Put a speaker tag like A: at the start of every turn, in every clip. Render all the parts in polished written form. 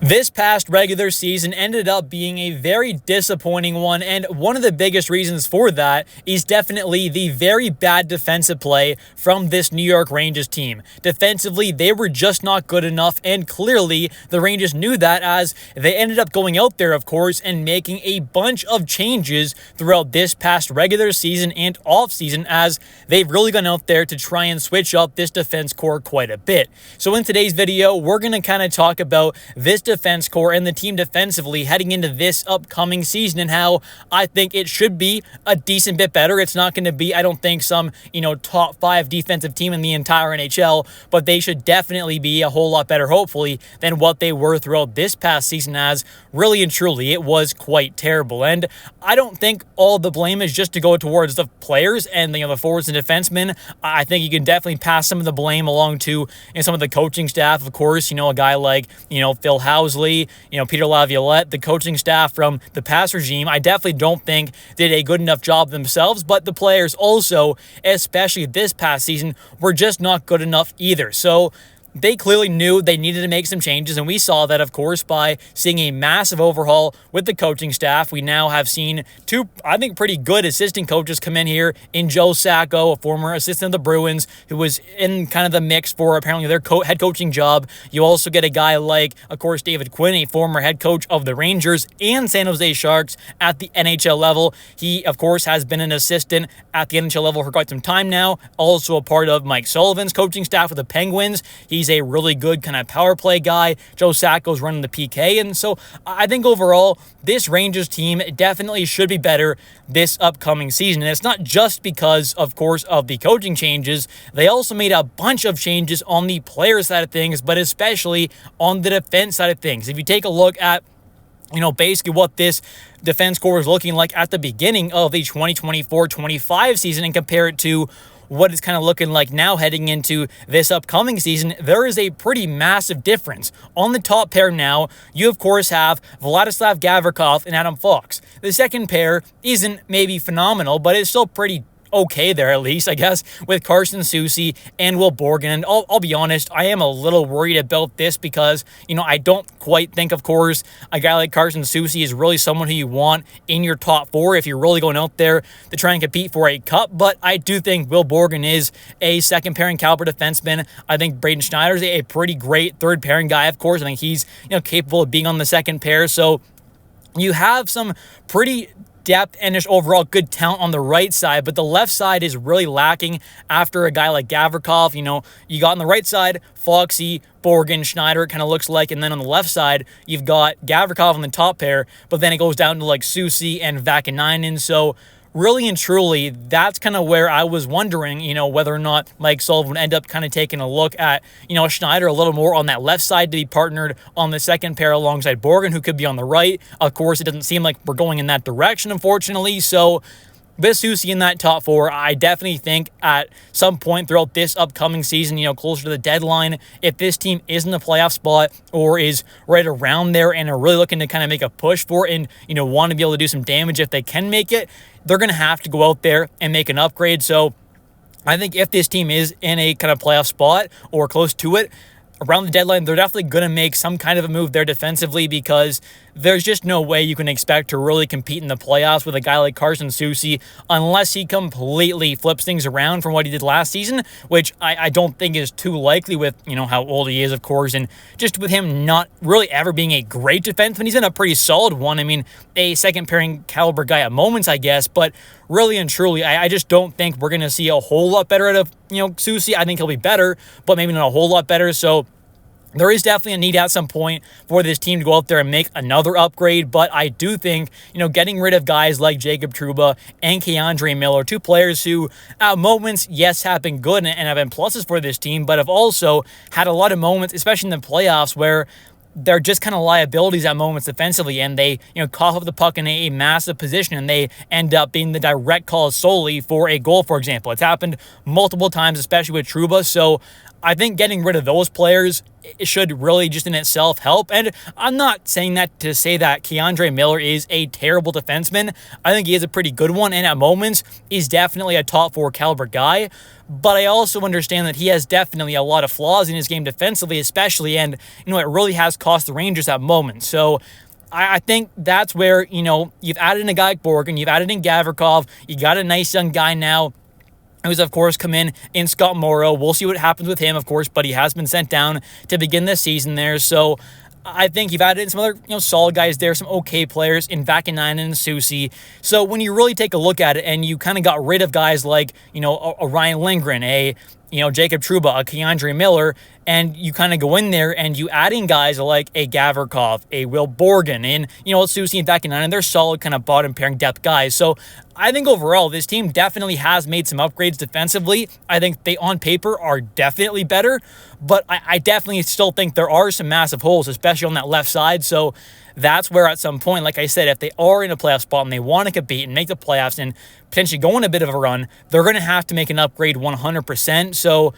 A: This past regular season ended up being a very disappointing one, and one of the biggest reasons for that is definitely the very bad defensive play from this New York Rangers team. Defensively, they were just not good enough, and clearly the Rangers knew that as they ended up going out there, of course, and making a bunch of changes throughout this past regular season and offseason as they've really gone out there to try and switch up this defense core quite a bit. So in today's video, we're going to kind of talk about this defense core and the team defensively heading into this upcoming season and how I think it should be a decent bit better. It's not going to be, I don't think, some, top 5 defensive team in the entire NHL, but they should definitely be a whole lot better, hopefully, than what they were throughout this past season, as really and truly it was quite terrible. And I don't think all the blame is just to go towards the players and the forwards and defensemen. I think you can definitely pass some of the blame along to some of the coaching staff, of course, a guy like, Phil Housley, Peter Laviolette, the coaching staff from the past regime. I definitely don't think did a good enough job themselves, but the players also, especially this past season, were just not good enough either. So they clearly knew they needed to make some changes, and we saw that, of course, by seeing a massive overhaul with the coaching staff. We now have seen 2, I think, pretty good assistant coaches come in here in Joe Sacco, a former assistant of the Bruins, who was in kind of the mix for apparently their head coaching job. You also get a guy like, of course, David Quinn, a former head coach of the Rangers and San Jose Sharks at the NHL level. He, of course, has been an assistant at the NHL level for quite some time now, also a part of Mike Sullivan's coaching staff with the Penguins. He's a really good kind of power play guy. Joe Sacco's running the PK. And so I think overall, this Rangers team definitely should be better this upcoming season. And it's not just because, of course, of the coaching changes. They also made a bunch of changes on the player side of things, but especially on the defense side of things. If you take a look at basically what this defense core was looking like at the beginning of the 2024-25 season and compare it to what it's kind of looking like now heading into this upcoming season, there is a pretty massive difference. On the top pair now, you of course have Vladislav Gavrikov and Adam Fox. The second pair isn't maybe phenomenal, but it's still pretty okay there, at least, I guess, with Carson Soucy and Will Borgen. And I'll be honest, I am a little worried about this because, I don't quite think, of course, a guy like Carson Soucy is really someone who you want in your top 4 if you're really going out there to try and compete for a cup. But I do think Will Borgen is a second pairing caliber defenseman. I think Braden Schneider is a pretty great third pairing guy, of course. I think he's, capable of being on the second pair. So you have some pretty depth and just overall good talent on the right side, but the left side is really lacking after a guy like Gavrikov. You got on the right side, Foxy, Borgen, Schneider, it kind of looks like, and then on the left side, you've got Gavrikov on the top pair, but then it goes down to like Soucy and Vakanainen. So really and truly, that's kind of where I was wondering, whether or not Mike Sullivan would end up kind of taking a look at, Schneider a little more on that left side to be partnered on the second pair alongside Borgen, who could be on the right. Of course, it doesn't seem like we're going in that direction, unfortunately. So with Soucy in that top 4, I definitely think at some point throughout this upcoming season, closer to the deadline, if this team is in the playoff spot or is right around there and are really looking to kind of make a push for it and, want to be able to do some damage if they can make it, they're going to have to go out there and make an upgrade. So I think if this team is in a kind of playoff spot or close to it, around the deadline, they're definitely going to make some kind of a move there defensively because there's just no way you can expect to really compete in the playoffs with a guy like Carson Soucy unless he completely flips things around from what he did last season, which I don't think is too likely with, how old he is, of course, and just with him not really ever being a great defenseman. He's been a pretty solid one. I mean, a second pairing caliber guy at moments, I guess, but really and truly, I just don't think we're going to see a whole lot better out of, Soucy. I think he'll be better, but maybe not a whole lot better. So there is definitely a need at some point for this team to go out there and make another upgrade, but I do think, getting rid of guys like Jacob Trouba and Keandre Miller, 2 players who at moments, yes, have been good and have been pluses for this team, but have also had a lot of moments, especially in the playoffs, where they're just kind of liabilities at moments defensively, and they, cough up the puck in a massive position, and they end up being the direct cause solely for a goal, for example. It's happened multiple times, especially with Trouba, so I think getting rid of those players should really just in itself help. And I'm not saying that to say that Keandre Miller is a terrible defenseman. I think he is a pretty good one, and at moments, he's definitely a top 4 caliber guy. but I also understand that he has definitely a lot of flaws in his game defensively, especially, and, it really has cost the Rangers at moments. So I think that's where, you've added in a guy like Borgen, you've added in Gavrikov, you got a nice young guy now who's, of course, come in Scott Morrow. We'll see what happens with him, of course, but he has been sent down to begin this season there. So I think you've added in some other, solid guys there, some okay players in Vakanainen and Susi. So when you really take a look at it and you kind of got rid of guys like, a Ryan Lindgren, Jacob Trouba, a Keandre Miller, and you kind of go in there and you add in guys like a Gavrikov, a Will Borgen, and, Susi and Vakanainen, they're solid kind of bottom pairing depth guys. So I think overall, this team definitely has made some upgrades defensively. I think they, on paper, are definitely better, but I definitely still think there are some massive holes, especially on that left side. So that's where at some point, like I said, if they are in a playoff spot and they want to compete and make the playoffs and potentially go on a bit of a run, they're going to have to make an upgrade 100%. So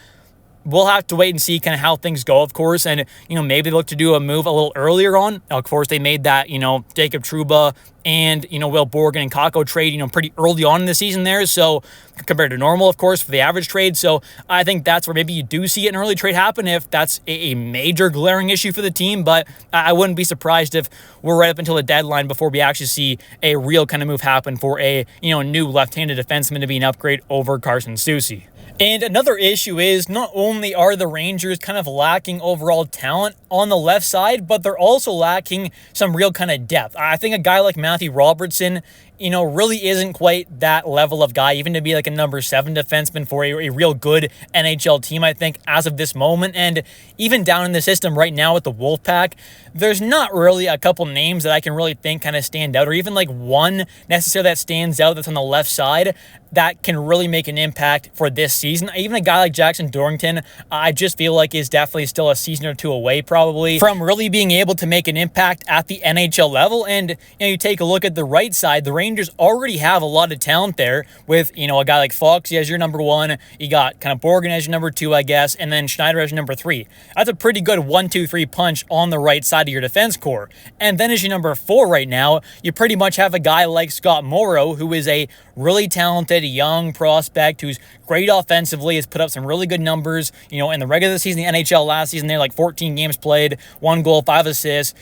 A: we'll have to wait and see kind of how things go, of course, and, maybe look to do a move a little earlier on. Of course, they made that, Jacob Trouba and, Will Borgen and Kakko trade, pretty early on in the season there, so compared to normal, of course, for the average trade. So I think that's where maybe you do see an early trade happen if that's a major glaring issue for the team, but I wouldn't be surprised if we're right up until the deadline before we actually see a real kind of move happen for a, new left-handed defenseman to be an upgrade over Carson Soucy. And another issue is not only are the Rangers kind of lacking overall talent on the left side, but they're also lacking some real kind of depth. I think a guy like Matthew Robertson, really isn't quite that level of guy, even to be like a number 7 defenseman for a real good NHL team, I think, as of this moment. And even down in the system right now with the Wolfpack, there's not really a couple names that I can really think kind of stand out, or even like one necessarily that stands out that's on the left side that can really make an impact for this season. Even a guy like Jackson Dorrington, I just feel like is definitely still a season or two away probably from really being able to make an impact at the NHL level. And, you take a look at the right side, the Rangers already have a lot of talent there with, a guy like Foxy as your number 1. You got kind of Borgen as your number 2, I guess, and then Schneider as your number 3. That's a pretty good 1-2-3 punch on the right side of your defense core. And then as your number 4 right now, you pretty much have a guy like Scott Morrow, who is a really talented young prospect who's great offensively, has put up some really good numbers, in the regular season, the NHL last season, they're like 14 games played, 1 goal, 5 assists.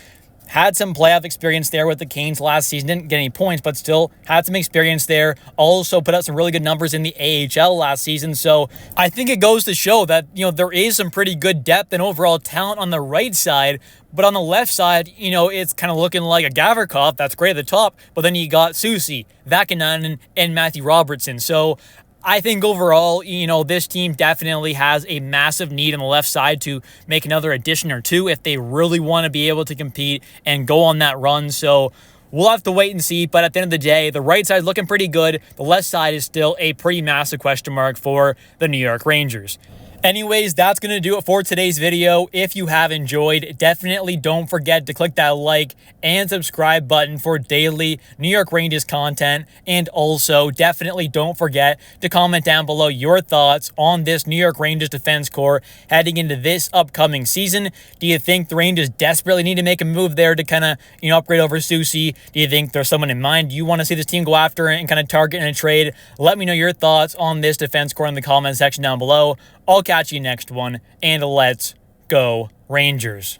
A: Had some playoff experience there with the Canes last season. Didn't get any points, but still had some experience there. Also put out some really good numbers in the AHL last season. So I think it goes to show that, there is some pretty good depth and overall talent on the right side. But on the left side, it's kind of looking like a Gavrikov. That's great at the top. But then you got Soucy, Vakanainen, and Matthew Robertson. So I think overall, this team definitely has a massive need on the left side to make another addition or two if they really want to be able to compete and go on that run. So we'll have to wait and see. But at the end of the day, the right side is looking pretty good. The left side is still a pretty massive question mark for the New York Rangers. Anyways, that's going to do it for today's video. If you have enjoyed, definitely don't forget to click that like and subscribe button for daily New York Rangers content. And also, definitely don't forget to comment down below your thoughts on this New York Rangers defense core heading into this upcoming season. Do you think the Rangers desperately need to make a move there to kind of, upgrade over Soucy? Do you think there's someone in mind you want to see this team go after and kind of target in a trade? Let me know your thoughts on this defense core in the comment section down below. I'll catch you next one, and let's go Rangers.